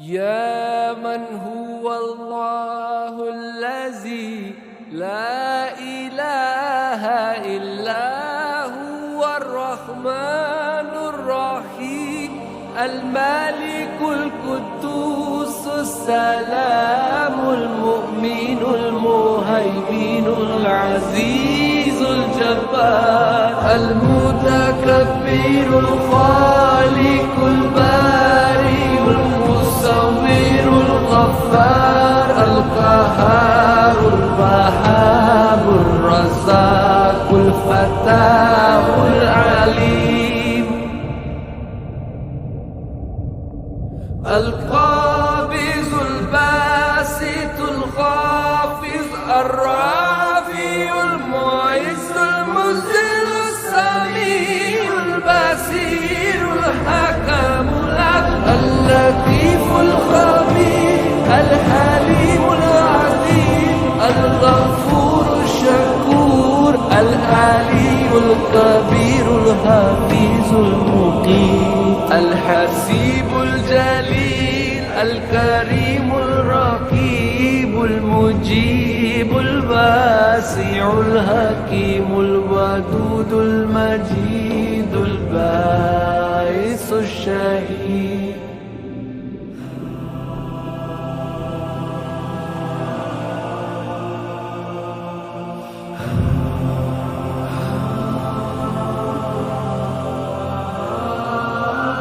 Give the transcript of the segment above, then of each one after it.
يا من هو الله الذي لا إله إلا هو الرحمن الرحيم الملك القدوس السلام المؤمن المهيمن العزيز الجبار المتكبر الخالق البارئ المصور الغفار القهار الوهاب الرزاق الفتاح العليم القابض الباسط الخافض الرافع المعز المذل السميع البصير الحكم العدل اللطيف الخبير الحليم العظيم الغفور الشكور العلي الكبير الحفيظ المقيم الحسيب الجليل الكريم الرقيب المجيب الواسع الحكيم الودود المجيد الباعث الشهيد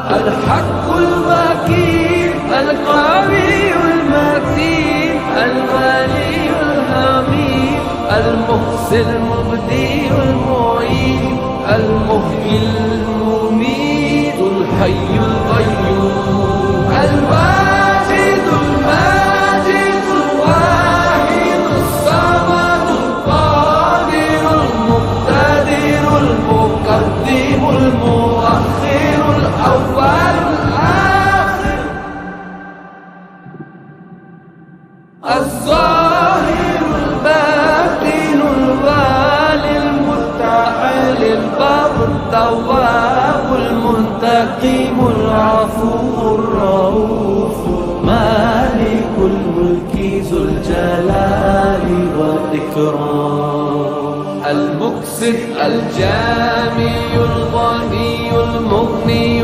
الحق المكين القوي المتين الولي الحميد المحسن المبدي المعين المحيي المميت الحي القيوم الواجد الماجد الواحد الصمد القادر المقتدر المقدم المؤخر الأول الآخر الظاهر الباطن الوالي المتعال البر التواب المنتقم العفو الرؤوف مالك الملك ذو الجلال والإكرام المقسط الجامع الغني المغني